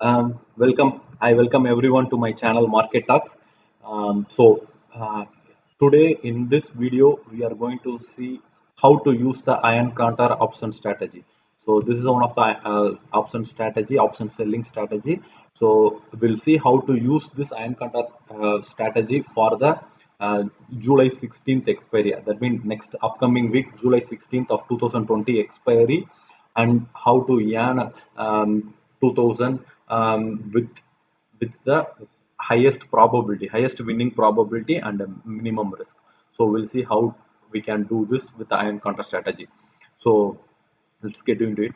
I welcome everyone to my channel Market Talks. So today in this video we are going to see how to use the iron counter option strategy. So this is one of the option selling strategy. So we'll see how to use this iron counter strategy for the uh, July 16th expiry. That means next upcoming week, July 16th of 2020 expiry, and how to earn 2000 with the highest winning probability and a minimum risk. So we'll see how we can do this with the iron counter strategy. So let's get into it.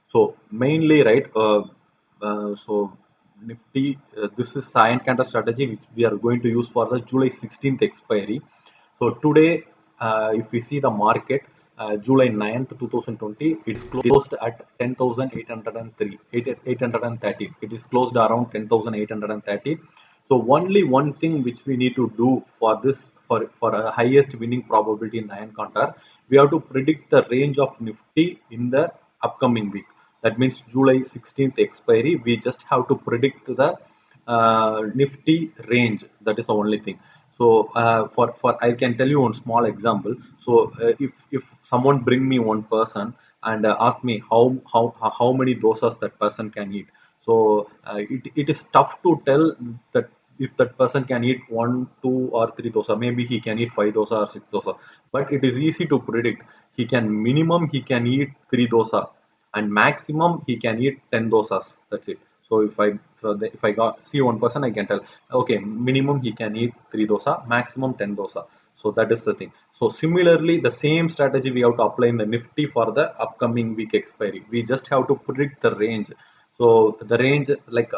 So mainly, right? So Nifty, this is iron counter strategy which we are going to use for the July 16th expiry. So today, if we see the market, July 9th, 2020, it's closed at 10,803, 830. It is closed around 10,830. So only one thing which we need to do for this, for a highest winning probability in iron counter, we have to predict the range of Nifty in the upcoming week. That means July 16th expiry. We just have to predict the Nifty range. That is the only thing. So for I can tell you one small example. So if someone bring me one person and ask me how many dosas that person can eat. So it is tough to tell that if that person can eat one, two, or three dosa. Maybe he can eat five dosa or six dosa. But it is easy to predict. He can eat three dosa, and maximum he can eat 10 dosas. That's it. So if I got see one person, I can tell, okay, minimum he can eat 3 dosa, maximum 10 dosa. So that is the thing. So similarly, the same strategy we have to apply in the Nifty for the upcoming week expiry. We just have to predict the range. So the range, like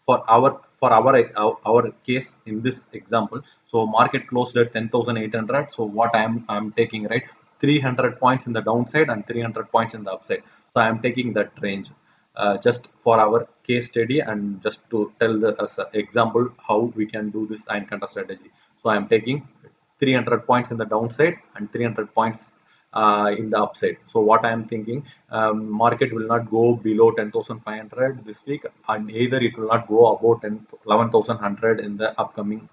for our case in this example, so market closed at 10,800. So what I'm taking, right, 300 points in the downside and 300 points in the upside. So I'm taking that range just for our case study and just to tell as an example how we can do this iron counter strategy. So I'm taking 300 points in the downside and 300 points in the upside. So what I am thinking, market will not go below 10,500 this week, and either it will not go above 11,100 in the upcoming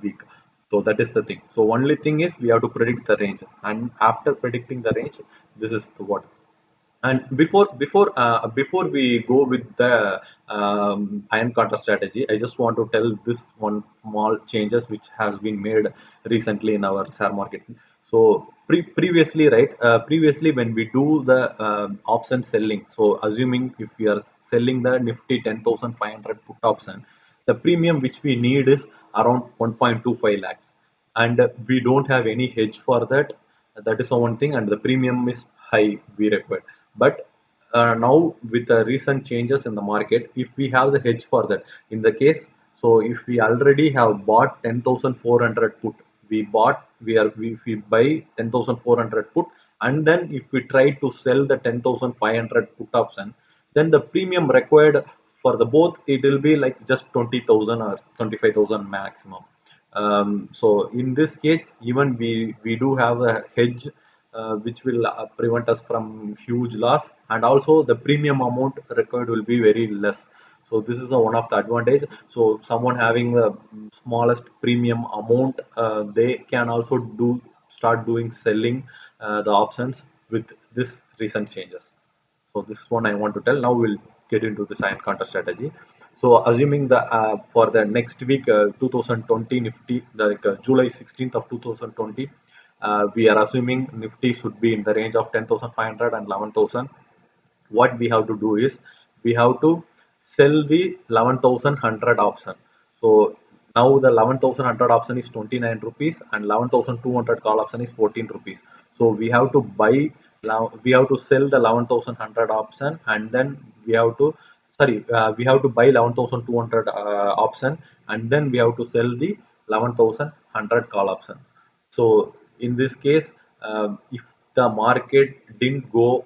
week. So that is the thing. So only thing is we have to predict the range, and after predicting the range, this is the what. And before we go with the iron counter strategy, I just want to tell this one small changes which has been made recently in our share market. So previously, right? Previously, when we do the option selling, so assuming if we are selling the Nifty 10,500 put option, the premium which we need is around 1.25 lakhs, and we don't have any hedge for that. That is the one thing, and the premium is high we require. But now with the recent changes in the market, if we have the hedge for that, in the case, so if we already have bought 10,400 put, if we buy 10,400 put, and then if we try to sell the 10,500 put option, then the premium required for the both, it will be like just 20,000 or 25,000 maximum. So in this case, even we do have a hedge which will prevent us from huge loss, and also the premium amount required will be very less. So this is one of the advantage. So someone having the smallest premium amount, they can also start doing selling the options with this recent changes. So this is one I want to tell. Now we'll get into the sign counter strategy. So assuming the for the next week, 2020 Nifty, like July 16th of 2020, we are assuming Nifty should be in the range of 10,500 and 11,000. What we have to do is we have to sell the 11,100 option. So now the 11,100 option is 29 rupees and 11,200 call option is 14 rupees. So we have to buy, we have to sell the 11,100 option, and then we have to, sorry, we have to buy 11,200 option, and then we have to sell the 11,100 call option. So in this case, if the market didn't go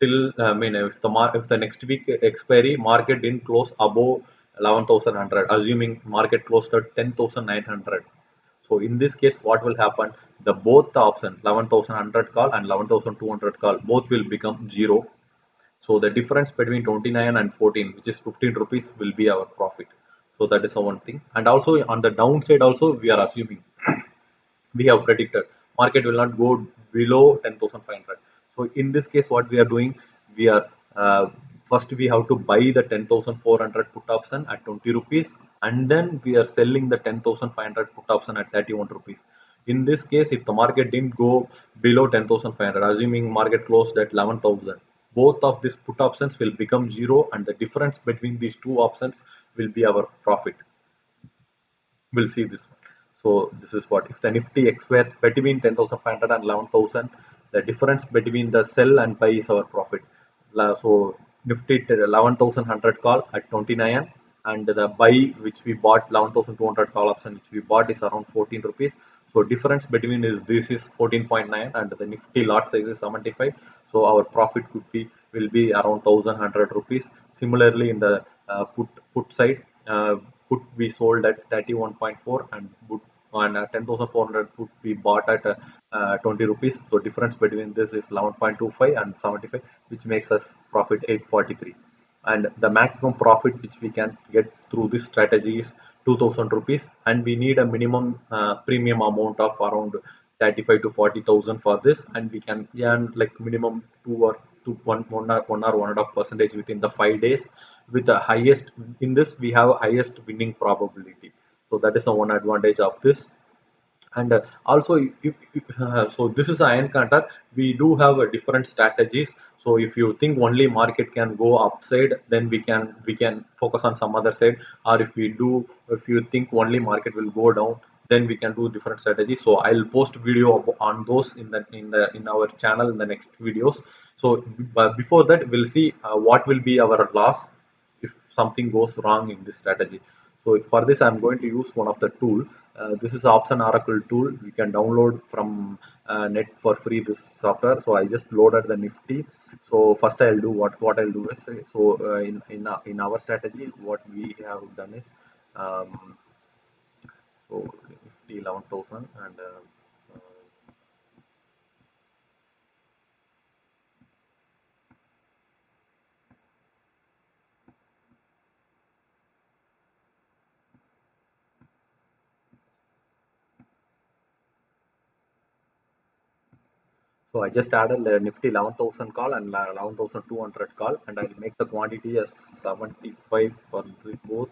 till, I mean, if the next week expiry market didn't close above 11,100, assuming market closed at 10,900. So in this case, what will happen? The both the option 11,100 call and 11,200 call both will become zero, So the difference between 29 and 14, which is 15 rupees, will be our profit. So that is the one thing. And also on the downside also, we are assuming we have predicted market will not go below 10,500. So in this case, what we are doing, we are first we have to buy the 10,400 put option at 20 rupees, and then we are selling the 10,500 put option at 31 rupees. In this case, if the market didn't go below 10,500, assuming market closed at 11,000, both of these put options will become zero, and the difference between these two options will be our profit. We'll see this one. So this is what if the Nifty squares between 10,500 and 11,000, the difference between the sell and buy is our profit. So Nifty 11,100 call at 29, and the buy which we bought 11,200 call option which we bought is around 14 rupees. So difference between is this is 14.9 and the Nifty lot size is 75. So our profit could be will be around 1,100 rupees. Similarly in the put side, put we sold at 31.4 and put on 10,400 put we bought at 20 rupees. So difference between this is 11.25 and 75, which makes us profit 843. And the maximum profit which we can get through this strategy is 2,000 rupees, and we need a minimum premium amount of around 35 to 40,000 for this, and we can earn like minimum 1 or 1.5% within the 5 days. With the highest in this, we have highest winning probability. So that is the one advantage of this. And also so this is iron counter. We do have different strategies. So if you think only market can go upside, then we can focus on some other side. Or if you think only market will go down, then we can do different strategies. So I'll post video on those in our channel in the next videos. So but before that, we'll see what will be our loss if something goes wrong in this strategy. So for this, I'm going to use one of the tool. This is Option Oracle tool. We can download from net for free this software. So I just loaded the Nifty. So first I'll do what I'll do is so in our strategy, what we have done is so Nifty 11,000 and so I just added the Nifty 11,000 call and 11,200 call, and I'll make the quantity as 75 for the both,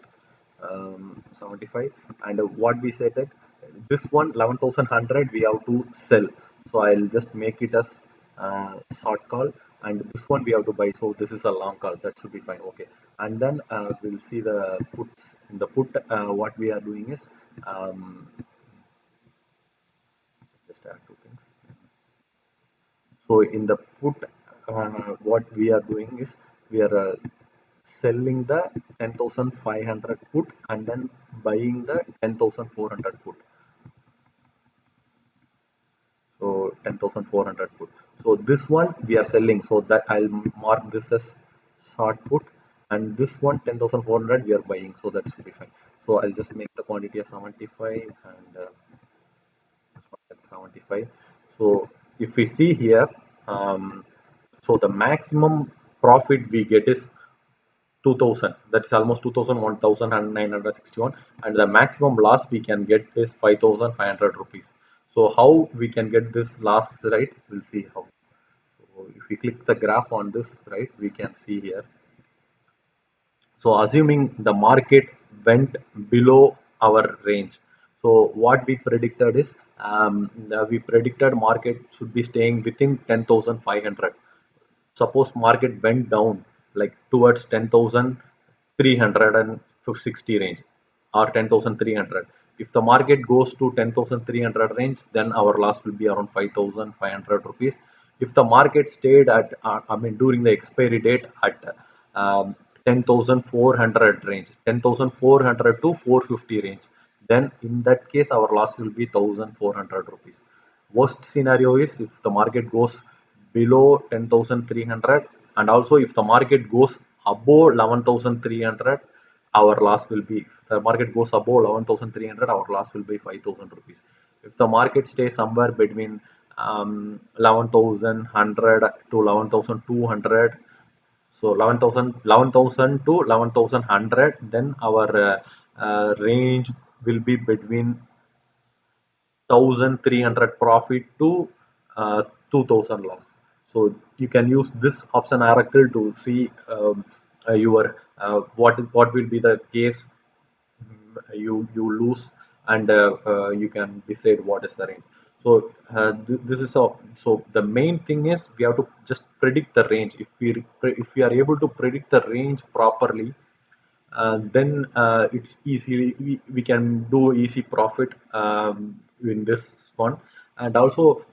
75. And what we said that this one 11,100 we have to sell. So I'll just make it as short call, and this one we have to buy. So this is a long call. That should be fine. Okay. And then we'll see the puts. In the put, what we are doing is just add two things. So in the put, what we are doing is we are selling the 10,500 put and then buying the 10,400 put. So 10,400 put. So this one we are selling. So that I'll mark this as short put, and this one 10,400 we are buying. So that should be fine. So I'll just make the quantity as 75 and this one at 75. So if we see here, so the maximum profit we get is 2,000. That's almost 2,000, 1,961, and the maximum loss we can get is 5,500 rupees. So how we can get this loss, right? We'll see how. So if we click the graph on this, right, we can see here. So assuming the market went below our range, so what we predicted is we predicted market should be staying within 10,500. Suppose market went down like towards 10,360 range or 10,300. If the market goes to 10,300 range, then our loss will be around 5,500 rupees. If the market stayed at I mean during the expiry date at 10,400 range, 10,400 to 450 range, then in that case our loss will be 1,400 rupees. Worst scenario is if the market goes below 10,300, and also if the market goes above 11,300, our loss will be, if the market goes above 11,300, our loss will be 5,000 rupees. If the market stays somewhere between 11,100 to 11,200, So 11,000 to 11,100. Then our range will be between 1,300 profit to 2,000 loss. So you can use this option oracle to see your what will be the case you lose, and you can decide what is the range. So this is so the main thing is we have to just predict the range. If we are able to predict the range properly, then it's easily we can do easy profit in this one. And also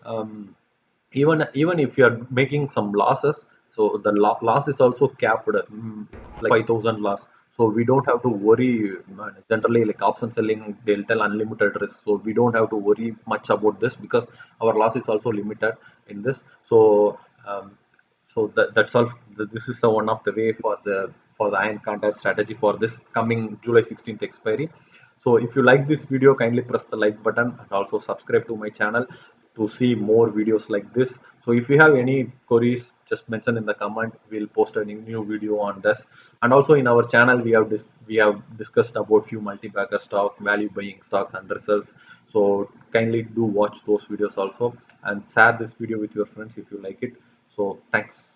even if you are making some losses, so the loss is also capped, like 5,000 loss. So we don't have to worry. Generally, like option selling, they'll tell unlimited risk, so we don't have to worry much about this because our loss is also limited in this. So that's all. This is the one of the way for the iron contest strategy for this coming July 16th expiry. So if you like this video, kindly press the like button and also subscribe to my channel to see more videos like this. So if you have any queries, just mention in the comment. We'll post a new video on this. And also in our channel, we have discussed about few multi-bagger stock, value buying stocks and results. So kindly do watch those videos also and share this video with your friends if you like it. So thanks.